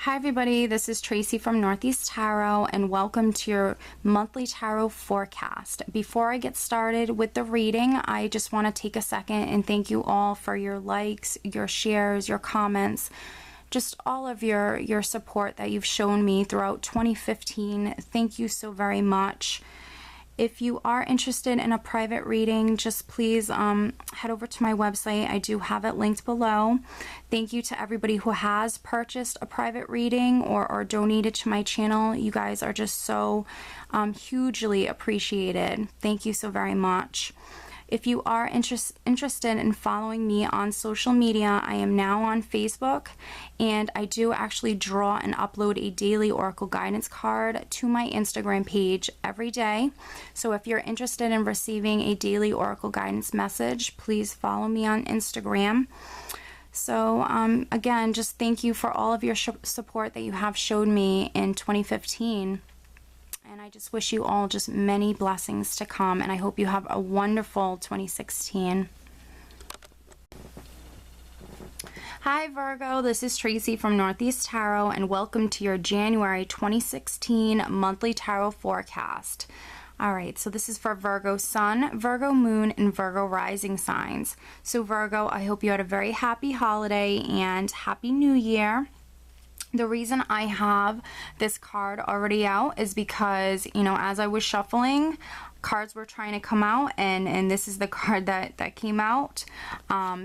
Hi everybody, this is Tracy from Northeast Tarot and welcome to your monthly tarot forecast. Before I get started with the reading, I just want to take a second and thank you all for your likes, your shares, your comments, just all of your support that you've shown me throughout 2015. Thank you so very much. If you are interested in a private reading, just please head over to my website. I do have it linked below. Thank you to everybody who has purchased a private reading or donated to my channel. You guys are just so hugely appreciated. Thank you so very much. If you are interested in following me on social media, I am now on Facebook, and I do actually draw and upload a daily Oracle guidance card to my Instagram page every day. So if you're interested in receiving a daily Oracle guidance message, please follow me on Instagram. So again, just thank you for all of your support that you have showed me in 2015. And I just wish you all just many blessings to come, and I hope you have a wonderful 2016. Hi Virgo, this is Tracy from Northeast Tarot, and welcome to your January 2016 monthly tarot forecast. Alright, so this is for Virgo Sun, Virgo Moon, and Virgo Rising signs. So Virgo, I hope you had a very happy holiday and Happy New Year. The reason I have this card already out is because, you know, as I was shuffling, cards were trying to come out, and this is the card that came out.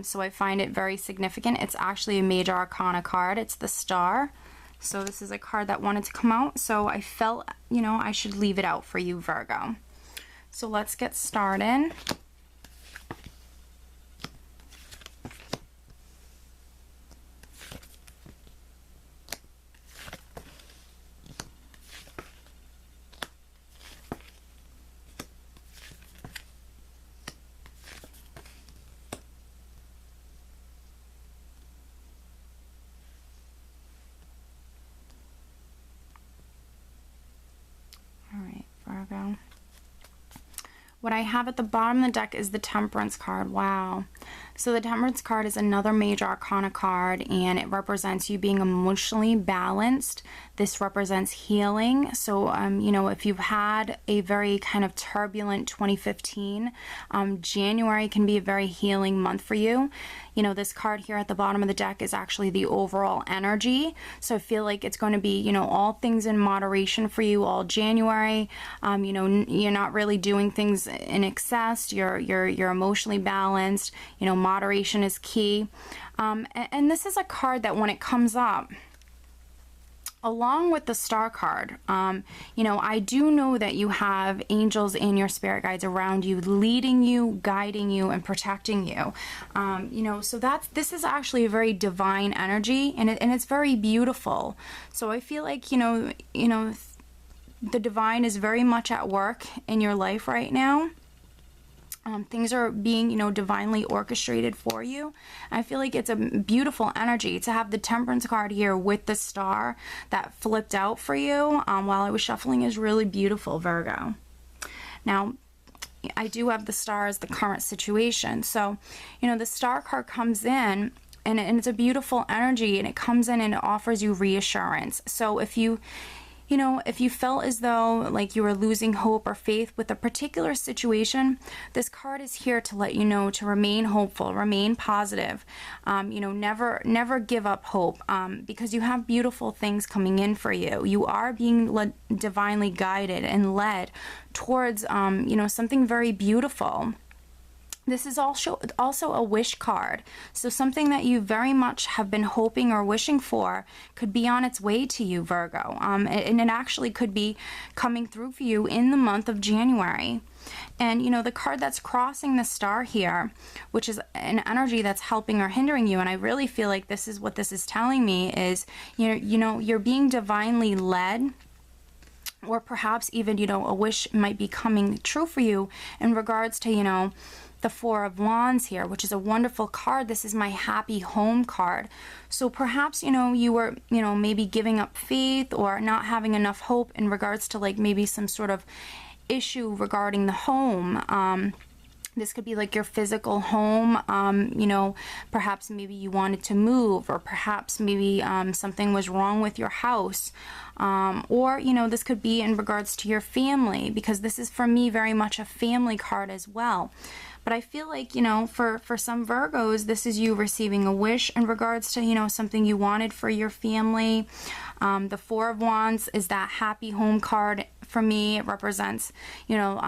So I find it very significant. It's actually a major arcana card. It's the Star. So this is a card that wanted to come out. So I felt, you know, I should leave it out for you, Virgo. So let's get started. Virgo. What I have at the bottom of the deck is the Temperance card. Wow. So the Temperance card is another major arcana card, and it represents you being emotionally balanced. This represents healing. So, you know, if you've had a very kind of turbulent 2015, January can be a very healing month for you. You know, this card here at the bottom of the deck is actually the overall energy. So I feel like it's going to be, you know, all things in moderation for you all January. You know, you're not really doing things in excess. You're emotionally balanced. You know, moderation is key. And this is a card that when it comes up, along with the Star card, you know, I do know that you have angels and your spirit guides around you, leading you, guiding you, and protecting you. You know, so this is actually a very divine energy, and it's very beautiful. So I feel like, you know, the divine is very much at work in your life right now. Things are being, you know, divinely orchestrated for you. I feel like it's a beautiful energy to have the Temperance card here with the Star that flipped out for you while I was shuffling is really beautiful, Virgo. Now, I do have the Star as the current situation. So, you know, the Star card comes in, and it's a beautiful energy, and it comes in and it offers you reassurance. So if you know, if you felt as though like you were losing hope or faith with a particular situation, this card is here to let you know to remain hopeful, remain positive. You know, never give up hope, because you have beautiful things coming in for you. You are being divinely guided and led towards, you know, something very beautiful. This is also a wish card. So something that you very much have been hoping or wishing for could be on its way to you, Virgo. And it actually could be coming through for you in the month of January. And, you know, the card that's crossing the Star here, which is an energy that's helping or hindering you, and I really feel like this is what this is telling me is, you know, you're being divinely led, or perhaps even, you know, a wish might be coming true for you in regards to, you know, the Four of Wands here, which is a wonderful card. This is my happy home card. So perhaps, you know, you were, you know, maybe giving up faith or not having enough hope in regards to like maybe some sort of issue regarding the home. This could be like your physical home, you know, perhaps maybe you wanted to move, or perhaps maybe something was wrong with your house. Or, you know, this could be in regards to your family, because this is for me very much a family card as well. But I feel like, you know, for some Virgos, this is you receiving a wish in regards to, you know, something you wanted for your family. The Four of Wands is that happy home card for me. It represents, you know,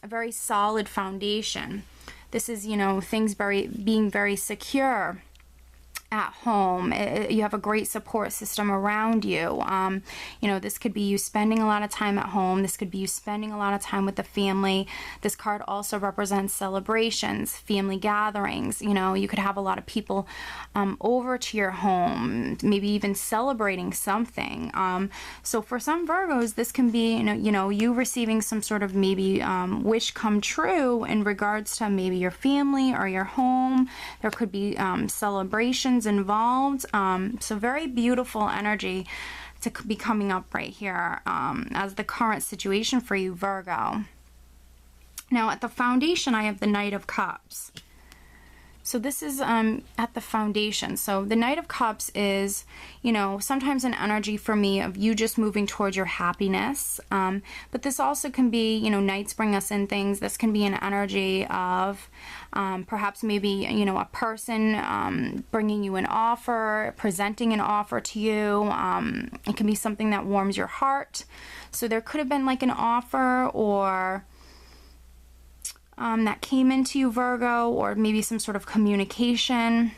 a very solid foundation. This is, you know, things being very secure at home. You have a great support system around you. You know, this could be you spending a lot of time at home. This could be you spending a lot of time with the family. This card also represents celebrations, family gatherings. You know, you could have a lot of people over to your home, maybe even celebrating something. So for some Virgos, this can be, you know, you receiving some sort of maybe wish come true in regards to maybe your family or your home. There could be celebrations involved. So very beautiful energy to be coming up right here as the current situation for you, Virgo. Now at the foundation, I have the Knight of Cups. So this is at the foundation. So the Knight of Cups is, you know, sometimes an energy for me of you just moving towards your happiness. But this also can be, you know, Knights bring us in things. This can be an energy of perhaps maybe, you know, a person bringing you an offer, presenting an offer to you. It can be something that warms your heart. So there could have been like an offer or that came into you, Virgo, or maybe some sort of communication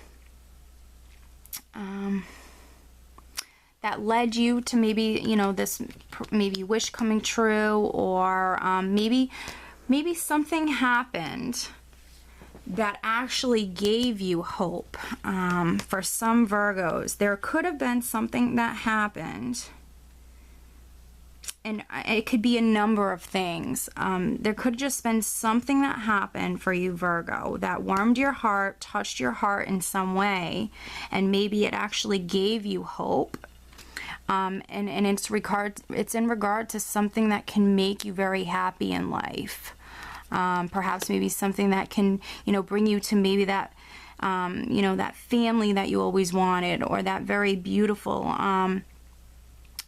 that led you to maybe, you know, this maybe wish coming true, or maybe something happened that actually gave you hope. For some Virgos, there could have been something that happened. And it could be a number of things. There could have just been something that happened for you, Virgo, that warmed your heart, touched your heart in some way, and maybe it actually gave you hope. And it's in regard to something that can make you very happy in life. Perhaps maybe something that can, you know, bring you to maybe that, you know, that family that you always wanted, or that very beautiful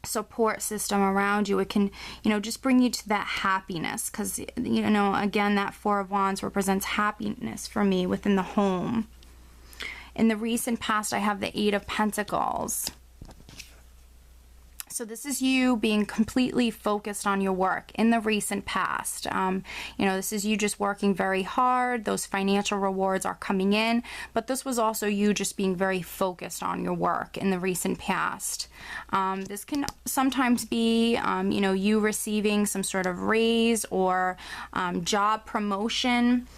support system around you. It can, you know, just bring you to that happiness, because, you know, again, that Four of Wands represents happiness for me within the home. In the recent past, I have the Eight of Pentacles. So this is you being completely focused on your work in the recent past. You know, this is you just working very hard. Those financial rewards are coming in, but this was also you just being very focused on your work in the recent past. This can sometimes be, you know, you receiving some sort of raise or job promotion,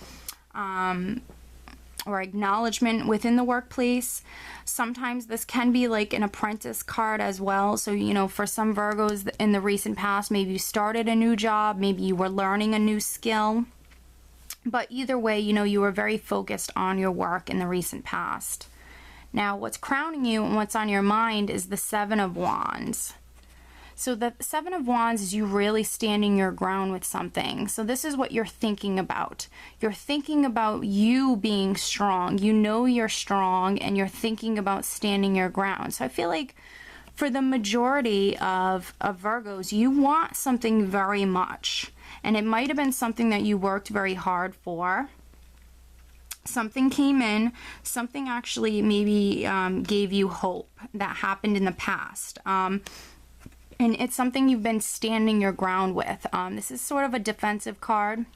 or acknowledgement within the workplace. Sometimes this can be like an apprentice card as well. So, you know, for some Virgos in the recent past, maybe you started a new job, maybe you were learning a new skill. But either way, you know, you were very focused on your work in the recent past. Now, what's crowning you and what's on your mind is the Seven of Wands. So the Seven of Wands is you really standing your ground with something. So this is what you're thinking about. You're thinking about you being strong. You know you're strong, and you're thinking about standing your ground. So I feel like for the majority of Virgos, you want something very much. And it might have been something that you worked very hard for. Something came in, something actually maybe gave you hope that happened in the past. And it's something you've been standing your ground with. This is sort of a defensive card.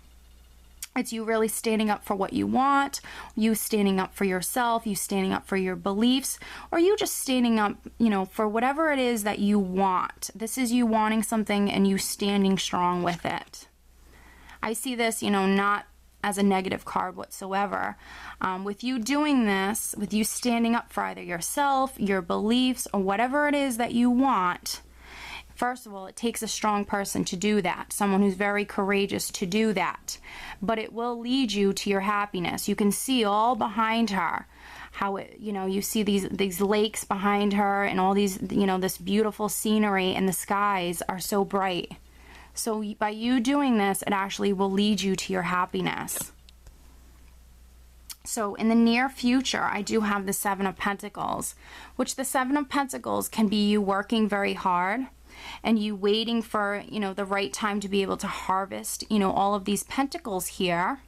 It's you really standing up for what you want, you standing up for yourself, you standing up for your beliefs, or you just standing up, you know, for whatever it is that you want. This is you wanting something and you standing strong with it. I see this, you know, not as a negative card whatsoever. With you doing this, with you standing up for either yourself, your beliefs, or whatever it is that you want, first of all, it takes a strong person to do that, someone who's very courageous to do that. But it will lead you to your happiness. You can see all behind her how it, you know, you see these lakes behind her and all these, you know, this beautiful scenery, and the skies are so bright. So by you doing this, it actually will lead you to your happiness. So in the near future, I do have the Seven of Pentacles, which the Seven of Pentacles can be you working very hard and you waiting for, you know, the right time to be able to harvest, you know, all of these pentacles here.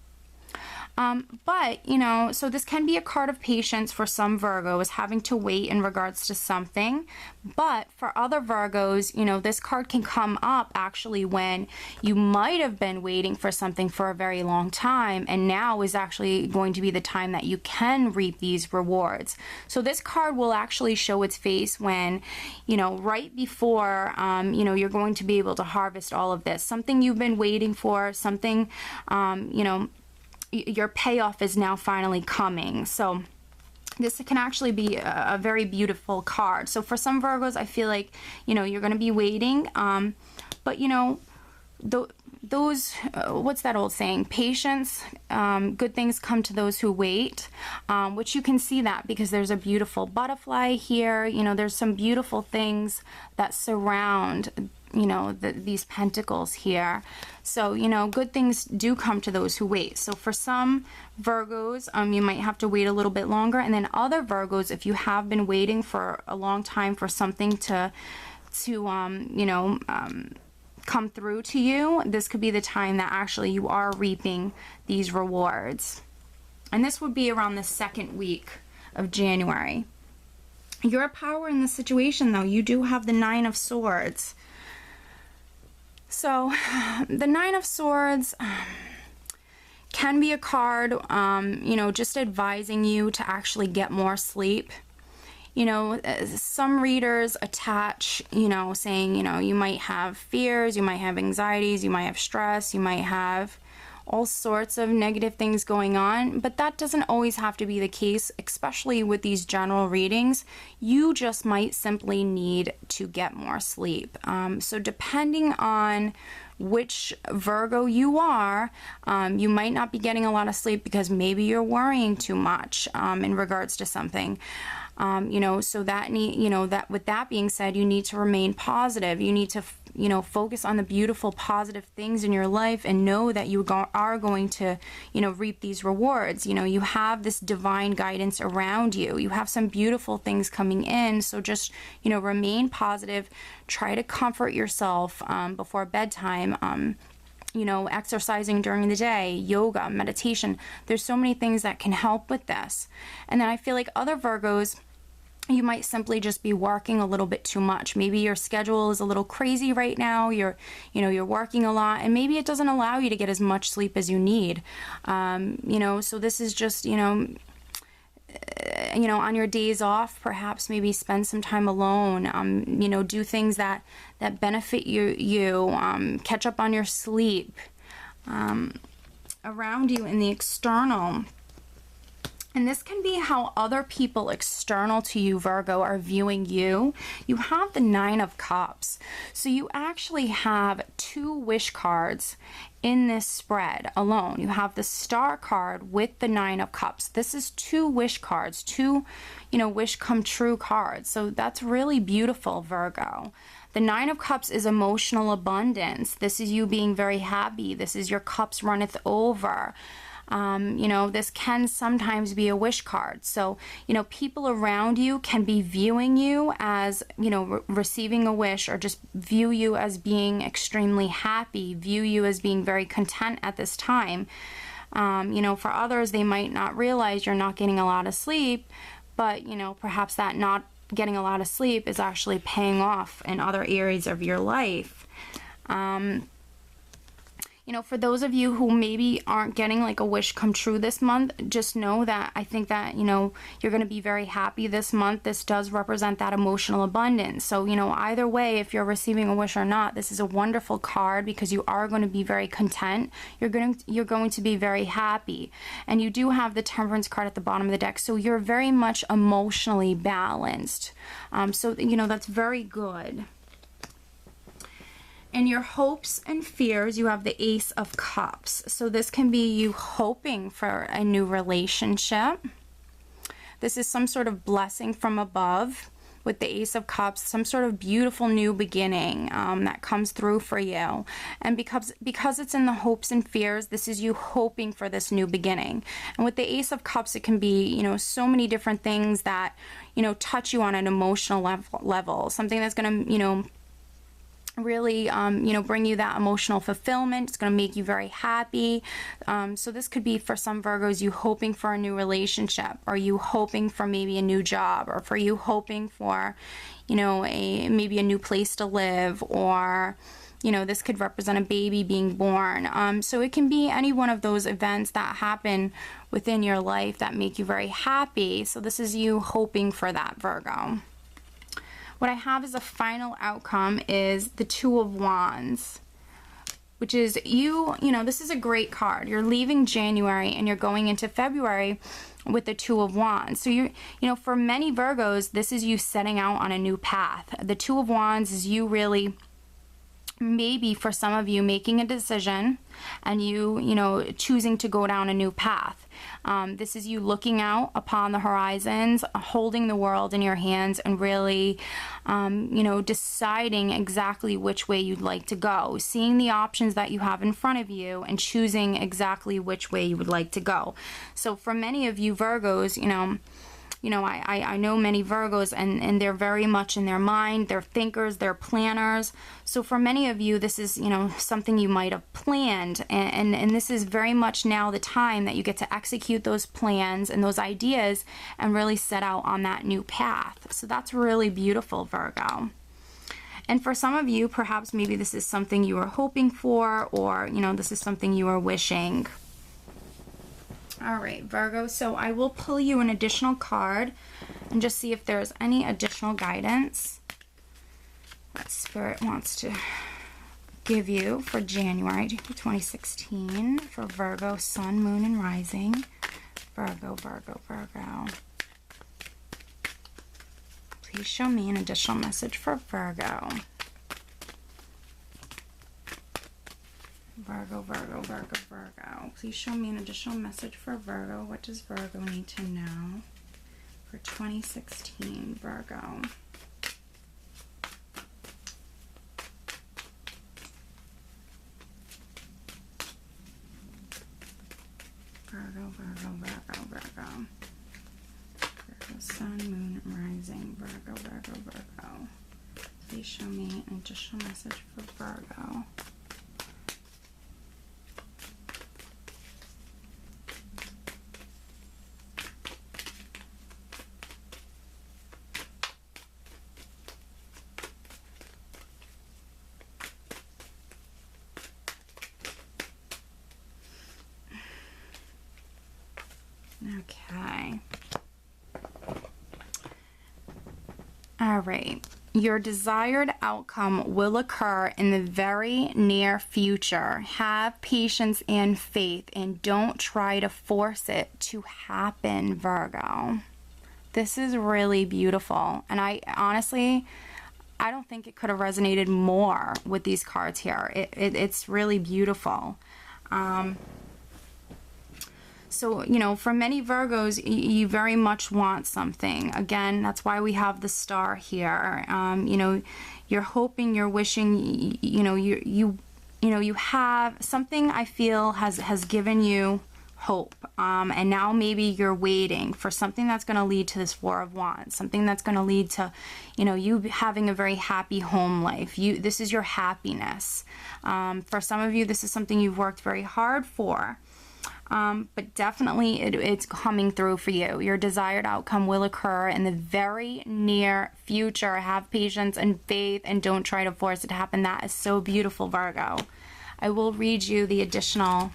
But, you know, so this can be a card of patience for some Virgos, having to wait in regards to something. But for other Virgos, you know, this card can come up actually when you might have been waiting for something for a very long time, and now is actually going to be the time that you can reap these rewards. So this card will actually show its face when, you know, right before, you know, you're going to be able to harvest all of this. Something you've been waiting for, something, you know, your payoff is now finally coming. So this can actually be a very beautiful card. So for some Virgos, I feel like, you know, you're going to be waiting, but you know, those what's that old saying, patience, good things come to those who wait, which you can see that because there's a beautiful butterfly here. You know, there's some beautiful things that surround, you know, these pentacles here. So, you know, good things do come to those who wait. So for some Virgos, you might have to wait a little bit longer. And then other Virgos, if you have been waiting for a long time for something to you know, come through to you, this could be the time that actually you are reaping these rewards. And this would be around the second week of January. Your power in this situation, though, you do have the Nine of Swords. So the Nine of Swords can be a card, you know, just advising you to actually get more sleep. You know, some readers attach, you know, saying, you know, you might have fears, you might have anxieties, you might have stress, you might have all sorts of negative things going on, but that doesn't always have to be the case, especially with these general readings. You just might simply need to get more sleep. So depending on which Virgo you are, you might not be getting a lot of sleep because maybe you're worrying too much in regards to something. You know, so that that with that being said, you need to remain positive. You need to, you know, focus on the beautiful, positive things in your life and know that you are going to, you know, reap these rewards. You know, you have this divine guidance around you. You have some beautiful things coming in. So just, you know, remain positive. Try to comfort yourself before bedtime. You know, exercising during the day, yoga, meditation. There's so many things that can help with this. And then I feel like other Virgos, you might simply just be working a little bit too much. Maybe your schedule is a little crazy right now. You're working a lot, and maybe it doesn't allow you to get as much sleep as you need. You know, so this is just, you know, on your days off, perhaps maybe spend some time alone. You know, do things that benefit you. Catch up on your sleep. Around you in the external. And this can be how other people external to you, Virgo, are viewing you. You have the Nine of Cups. So you actually have two wish cards in this spread alone. You have the Star card with the Nine of Cups. This is two wish cards, two, you know, wish come true cards. So that's really beautiful, Virgo. The Nine of Cups is emotional abundance. This is you being very happy. This is your cups runneth over. You know, this can sometimes be a wish card. So, you know, people around you can be viewing you as, you know, receiving a wish, or just view you as being extremely happy, view you as being very content at this time. You know, for others, they might not realize you're not getting a lot of sleep, but, you know, perhaps that not getting a lot of sleep is actually paying off in other areas of your life. You know, for those of you who maybe aren't getting like a wish come true this month, just know that I think that, you know, you're going to be very happy this month. This does represent that emotional abundance. So, you know, either way, if you're receiving a wish or not, this is a wonderful card because you are going to be very content. You're going to be very happy. And you do have the Temperance card at the bottom of the deck. So you're very much emotionally balanced. So, you know, that's very good. In your hopes and fears, you have the Ace of Cups. So this can be you hoping for a new relationship. This is some sort of blessing from above. with the Ace of Cups, some sort of beautiful new beginning that comes through for you. And because it's in the hopes and fears, this is you hoping for this new beginning. And with the Ace of Cups, it can be, you know, so many different things that, you know, touch you on an emotional level. Something that's going to, you know, really, you know, bring you that emotional fulfillment. It's going to make you very happy. So this could be for some Virgos, you hoping for a new relationship, or you hoping for maybe a new job, or for you hoping for, you know, maybe a new place to live, or, you know, this could represent a baby being born. So it can be any one of those events that happen within your life that make you very happy. So this is you hoping for that, Virgo. What I have as a final outcome is the Two of Wands, which is you know, this is a great card. You're leaving January and you're going into February with the Two of Wands. So you know, for many Virgos, this is you setting out on a new path. The Two of Wands is you really, maybe for some of you, making a decision and you know, choosing to go down a new path. This is you looking out upon the horizons, holding the world in your hands, and really, you know, deciding exactly which way you'd like to go, seeing the options that you have in front of you and choosing exactly which way you would like to go. So for many of you Virgos, you know, I know many Virgos, and they're very much in their mind. They're thinkers, they're planners. So for many of you, this is, you know, something you might have planned. And this is very much now the time that you get to execute those plans and those ideas and really set out on that new path. So that's really beautiful, Virgo. And for some of you, perhaps maybe this is something you were hoping for, or, you know, this is something you were wishing. All right, Virgo, so I will pull you an additional card and just see if there's any additional guidance that Spirit wants to give you for January 2016 for Virgo, Sun, Moon, and Rising. Virgo, Virgo, Virgo. Please show me an additional message for Virgo. Virgo, Virgo, Virgo, Virgo. Please show me an additional message for Virgo. What does Virgo need to know for 2016, Virgo? Virgo, Virgo, Virgo, Virgo. Virgo, Sun, Moon, and Rising. Virgo, Virgo, Virgo. Please show me an additional message for Virgo. Okay. All right. Your desired outcome will occur in the very near future. Have patience and faith, and don't try to force it to happen, Virgo. This is really beautiful. And I honestly don't think it could have resonated more with these cards here. It's really beautiful. So, you know, for many Virgos, you very much want something. Again, that's why we have the star here. You know, you're hoping, you're wishing, you know, you have something, I feel, has given you hope. And now maybe you're waiting for something that's going to lead to this Four of Wands, something that's going to lead to, you know, you having a very happy home life. This is your happiness. For some of you, this is something you've worked very hard for. But definitely it's coming through for you. Your desired outcome will occur in the very near future. Have patience and faith, and don't try to force it to happen. That is so beautiful, Virgo. I will read you the additional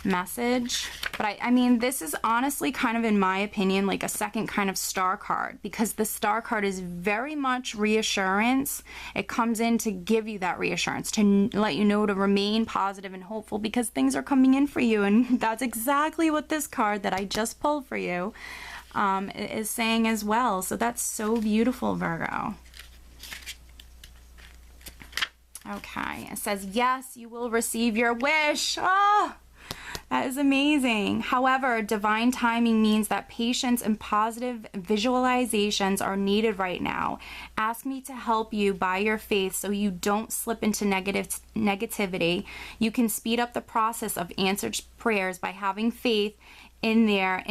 message, but I mean, this is honestly kind of, in my opinion, like a second kind of star card, because the star card is very much reassurance. It comes in to give you that reassurance, to let you know to remain positive and hopeful, because things are coming in for you. And that's exactly what this card that I just pulled for you is saying as well. So that's so beautiful, Virgo. Okay, it says, yes, you will receive your wish. Oh, That is amazing. However, divine timing means that patience and positive visualizations are needed right now. Ask me to help you by your faith so you don't slip into negativity. You can speed up the process of answered prayers by having faith in their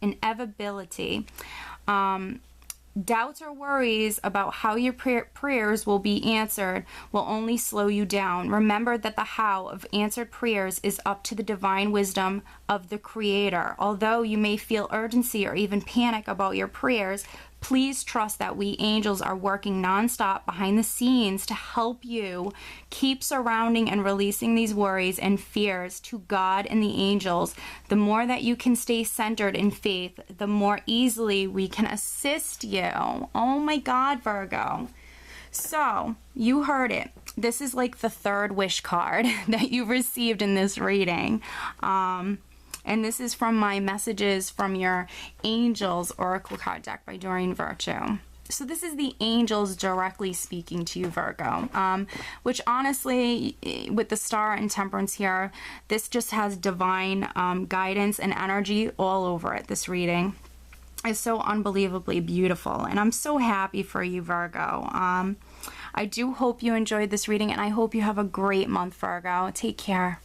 inevitability. Doubts or worries about how your prayers will be answered will only slow you down. Remember that the how of answered prayers is up to the divine wisdom of the Creator. Although you may feel urgency or even panic about your prayers, please trust that we angels are working nonstop behind the scenes to help you keep surrounding and releasing these worries and fears to God and the angels. The more that you can stay centered in faith, the more easily we can assist you. Oh my God, Virgo. So, you heard it. This is like the third wish card that you received in this reading. And this is from my Messages from Your Angels Oracle card deck by Doreen Virtue. So this is the angels directly speaking to you, Virgo, which honestly, with the Star and Temperance here, this just has divine guidance and energy all over it. This reading is so unbelievably beautiful, and I'm so happy for you, Virgo. I do hope you enjoyed this reading, and I hope you have a great month, Virgo. Take care.